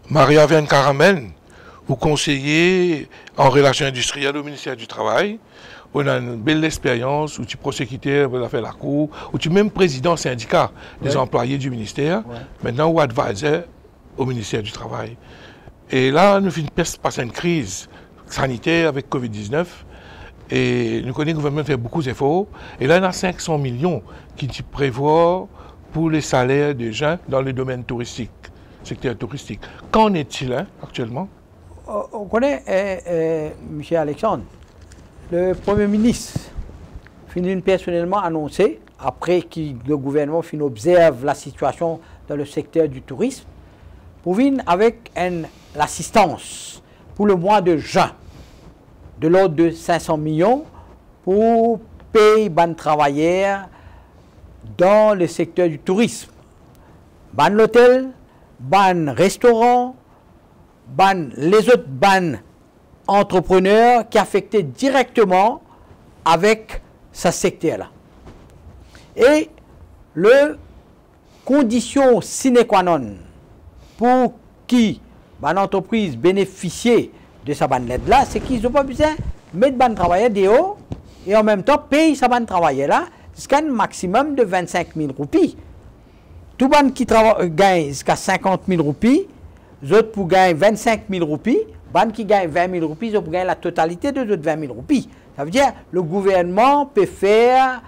Maria Van Caramel, ou conseiller en relations industrielles au ministère du Travail. On a une belle expérience où tu prosécuteur, on a fait la cour, où tu es même président syndicat des employés du ministère, maintenant ou advisor au ministère du Travail. Et là, nous finissons par passer une crise sanitaire avec Covid-19 et nous connaissons que le gouvernement fait beaucoup d'efforts. Et là, il y a 500 millions qui prévoient pour les salaires des gens dans le domaine touristique, secteur touristique. Qu'en est-il actuellement? On connaît, M. Alexandre, le Premier ministre finit personnellement annoncé, après que le gouvernement observe la situation dans le secteur du tourisme, pour venir avec l'assistance pour le mois de juin, de l'ordre de 500 millions, pour payer les travailleurs dans le secteur du tourisme. Ban l'hôtel, ban restaurant, les autres entrepreneurs qui affectaient directement avec ce secteur-là. Et le condition sine qua non pour qui l'entreprise bénéficie de sa aide-là, c'est qu'ils n'ont pas besoin de mettre les travailleurs dehors et en même temps payer sa travailleurs-là jusqu'à un maximum de 25 000 roupies. Tout le monde qui gagne jusqu'à 50 000 roupies, les autres pour gagner 25 000 roupies, les qui gagnent 20 000 roupies, ils pour gagner la totalité de 20 000 roupies. Ça veut dire que le gouvernement peut faire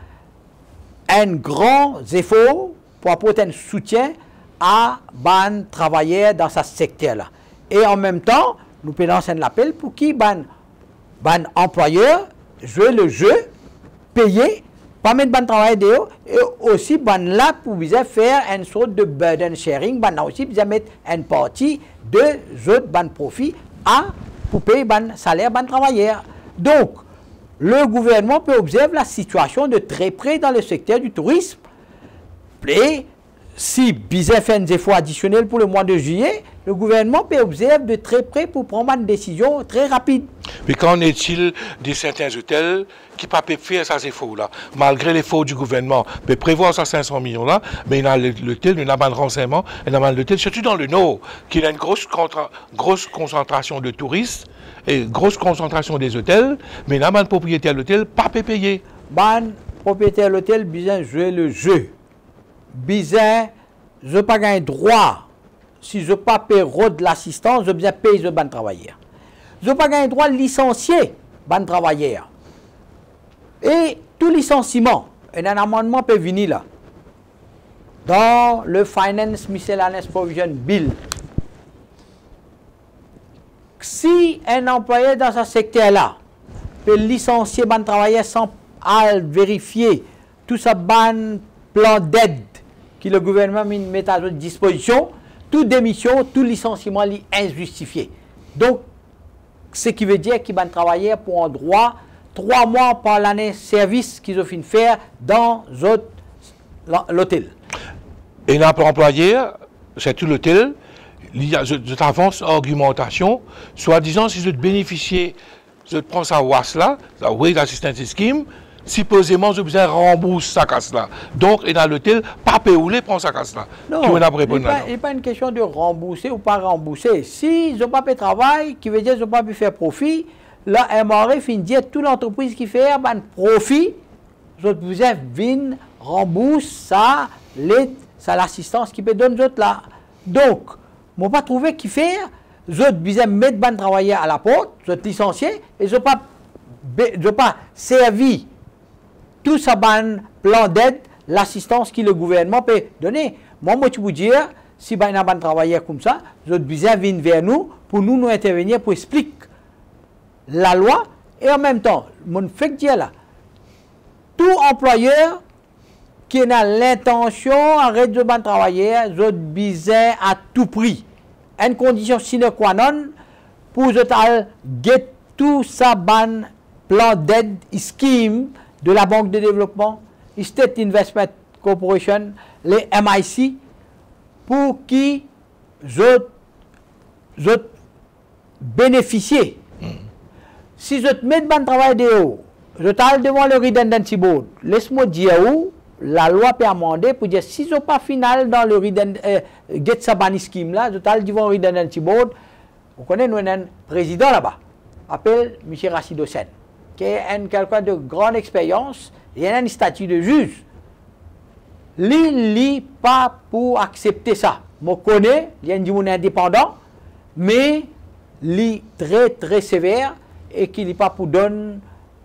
un grand effort pour apporter un soutien à les travailleurs dans ce secteur-là. Et en même temps, nous pouvons lancer un appel pour qui les employeurs jouent le jeu, payer, pas mettre les travailleurs dehors, et aussi là pour faire une sorte de burden sharing, aussi mettre une partie de autres profits pour payer les salaires des travailleurs. Donc, le gouvernement peut observer la situation de très près dans le secteur du tourisme. Et si Bizet fait des efforts additionnels pour le mois de juillet, le gouvernement peut observer de très près pour prendre une décision très rapide. Mais qu'en est-il de certains hôtels qui ne peuvent pas faire ces efforts-là, malgré l'effort du gouvernement, peut prévoir ces 500 millions-là, mais il y a l'hôtel, il y a un renseignement, il y a l'hôtel, surtout dans le Nord, qui a une grosse concentration de touristes et grosse concentration des hôtels, mais il y a un propriétaire de l'hôtel pas payé. Le propriétaire de l'hôtel, besoin jouer le jeu. Besoin, je n'ai pas gagné droit. Si je n'ai pas payé de l'assistance, je besoin payer les ban travailleurs. Je n'ai pas gagné droit de licencier les travailleurs. Et tout licenciement, un amendement peut venir là. Dans le Finance Miscellaneous Provision Bill. Si un employé dans ce secteur-là peut licencier les travailleurs sans vérifier tout ce plan d'aide que le gouvernement met à votre disposition, toute démission, tout licenciement est injustifié. Donc, ce qui veut dire qu'ils vont travailler pour un droit 3 mois par l'année service qu'ils ont fait faire dans l'hôtel. Et l'employé, c'est tout l'hôtel, je t'avance argumentation, soi-disant si je te bénéficier, je te prends sa WAS là, la Wage Assistance Scheme, supposément je besoin rembourser sa casse là. Donc, et dans l'hôtel, pas payer, prend sa casse là. Non, il n'est pas une question de rembourser ou pas rembourser. Si ils n'ont pas fait travail, qui veut dire qu'ils n'ont pas pu faire profit, là, un maré finit dire toute l'entreprise qui fait un profit, vous venez rembourser ça, l'assistance qui peut donner aux autres là. Donc, je n'ai pas trouvé qui fait, les autres besoin mettre ban travailleurs à la porte, les autres licenciés, et ils n'ont pas servi tout ça plan d'aide, l'assistance que le gouvernement peut donner. Moi, je vous dire, si il y a un travailleur comme ça, les autres besoin viennent vers nous pour nous intervenir pour expliquer la loi et en même temps, mon fait dire là, tout employeur qui a l'intention de réduire les travailleurs, ils ont besoin à tout prix. Une condition sine qua non pour get tout ça plan d'aide scheme de la Banque de développement, State Investment Corporation, les MIC, pour qui je bénéficier. Si je mets de travail de haut, je t'aille devant le Redundancy Board, laisse-moi dire où, la loi peut amender pour dire si ils n'ont pas final dans le Get Sabani Scheme là, total, ils vont Redundancy Board. Vous connaissez, nous avons un président là-bas, appelle M. Rachid Hossein, qui est quelqu'un de grande expérience, il a un statut de juge. Il pas pour accepter ça. Je connais, il y a un monde indépendant, mais il est très très sévère et qu'il n'est pas pour donner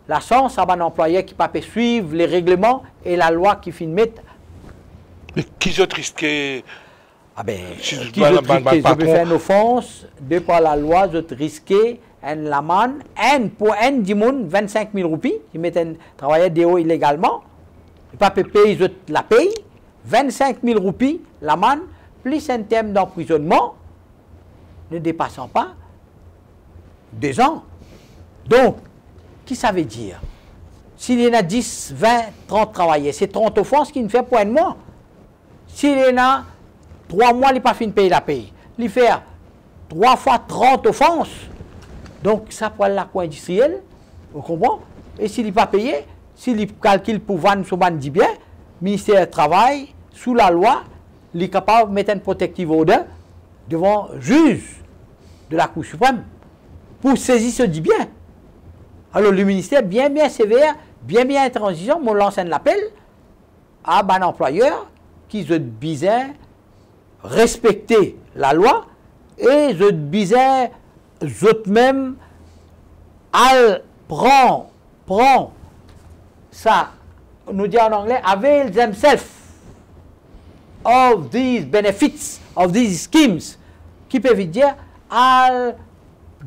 la chance à un employé qui ne peut pas suivre les règlements et la loi qui finit mettre. Mais qui ont risqué? Ah ben, qui je peux faire une offense, de par la loi, je risqué une amende, pour un du monde, 25 000 roupies, qui mettent un travailleur DO illégalement, il ne peut pas payer, je la paye, 25 000 roupies, l'amende, plus un terme d'emprisonnement, ne dépassant pas 2 ans. Donc, qui ça veut dire? S'il y en a 10, 20, 30 travailleurs, c'est 30 offenses qu'il ne fait pour un mois. S'il y en a 3 mois, il n'a pas fini de payer la paye. Il fait 3 fois 30 offenses. Donc, ça pour la cour industrielle, vous comprenez? Et s'il n'est pas payé, s'il calcule pour vendre son ban bien, le ministère du Travail, sous la loi, il est capable de mettre un protective order devant le juge de la Cour suprême pour saisir ce dit bien. Alors, le ministère, bien sévère, bien intransigeant, me lance un appel à un employeur qui se disait respecter la loi et je disais même prend ça, nous dit en anglais, avail themselves of these benefits, of these schemes, qui peuvent dire al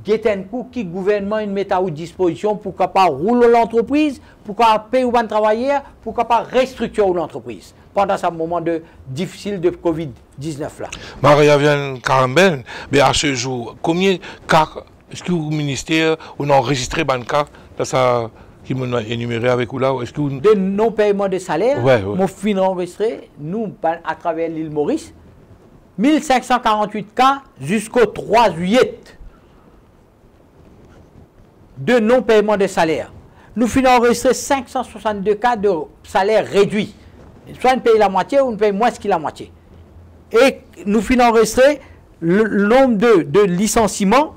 get un coup qui gouvernement une met à disposition pour capable rouler l'entreprise, pour capable payer ou travailleurs, pour capable restructurer l'entreprise pendant ce moment difficile de Covid-19 là. Maria vient Carambel, mais à ce jour, combien de cas est-ce que le ministère a enregistré des cas ça qui m'a énuméré avec vous là? Est-ce que vous... De non-paiement de salaire, ouais. mon fin enregistré, nous, à travers l'île Maurice, 1548 cas jusqu'au 3 juillet de non-paiement de salaire. Nous finissons enregistré 562 cas de salaire réduit. Soit on paye la moitié ou on paye moins que la moitié. Et nous finissons enregistré le nombre de licenciements,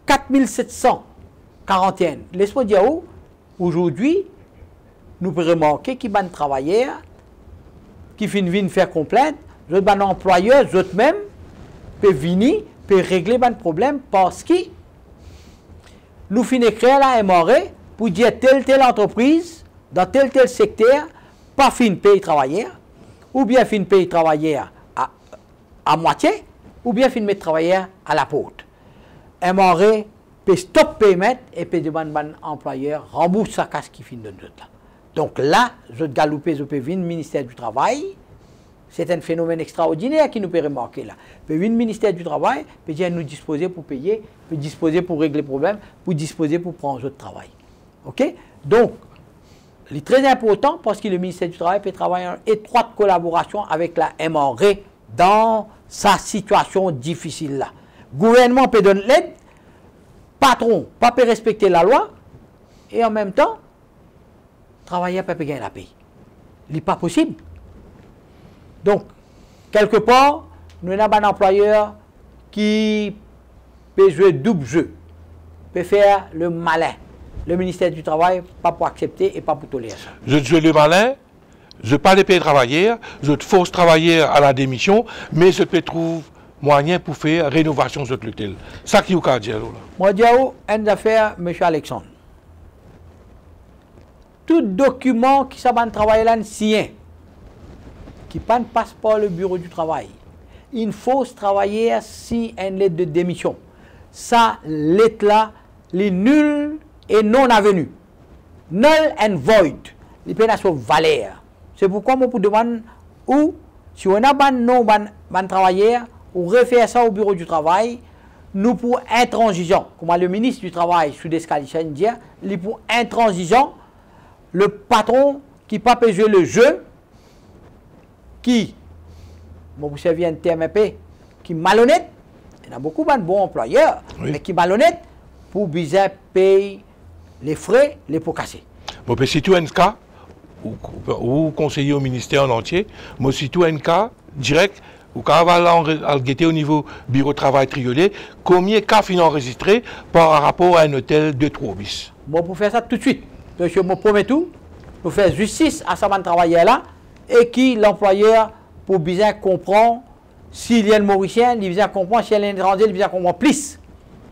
4741. Laisse-moi dire où, aujourd'hui, nous pouvons remarquer qu'il y a des travailleurs qui finissent faire complainte, d'autres employeurs, d'autres même, peuvent venir, peuvent régler les problèmes parce que nous finissons créer la MRE pour dire telle entreprise, dans tel secteur, pas fin payer travailleurs, ou bien fin payer travailleurs à moitié, ou bien fin mettre travailleurs à la porte. MRE peut stop paiement et peut demander à l'employeur rembourse sa casse qui finit de notre là. Donc là, je galoupé, je peux venir le ministère du Travail. C'est un phénomène extraordinaire qui nous peut remarquer là. Peut venir le ministère du Travail, peut dire nous disposer pour payer, peut disposer pour régler le problème, pour disposer pour prendre autre travail. OK? Donc, c'est très important parce que le ministère du Travail peut travailler en étroite collaboration avec la MRE dans sa situation difficile là. Le gouvernement peut donner l'aide, patron pas peut respecter la loi et en même temps, travailleur peut gagner la paye. Ce n'est pas possible. Donc, quelque part, nous avons un employeur qui peut jouer double jeu, peut faire le malin. Le ministère du Travail, pas pour accepter et pas pour tolérer ça. Je joue le malin, je ne pas les payer travailleurs, je force travailleurs à la démission, mais je peux trouver moyen pour faire rénovation de l'hôtel. Ça qui est au cas de moi, je dis une affaire, M. Alexandre. Tout document qui s'abonne travailler là, sien, qui ne passe pas le bureau du travail, il faut travailler si une lettre de démission. Ça, lettre là, les nuls et non avenu. Null and void. Les peines sont valeurs. C'est pourquoi moi, pour demander où, si on a un travailleur, ou refaire ça au bureau du travail, nous pour intransigeant, comme le ministre du Travail, sous Descalichane, dit, il pour intransigeant, le patron qui n'a pas jouer le jeu, qui, bon, vous savez, un TMP, qui est malhonnête, il y a beaucoup de bons employeurs, oui, mais qui est malhonnête, pour bien payer les frais, les pots cassés. Bon, mais si tu as un cas, ou conseiller au ministère en entier, mais aussitôt un cas direct, ou quand on va guetter au niveau bureau de travail Triolet, combien de cas finissent enregistrés par rapport à un hôtel de 3 bis. Bon, pour faire ça tout de suite, je me promets tout, pour faire justice à ce travailleur là, et qui l'employeur, pour bien comprendre, s'il y a un Mauricien, il bien comprendre, s'il y a un étranger, il bien comprendre plus,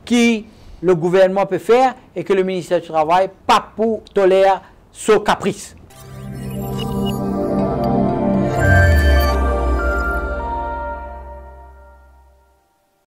qui le gouvernement peut faire, et que le ministère du Travail, pas pour tolérer ce caprice.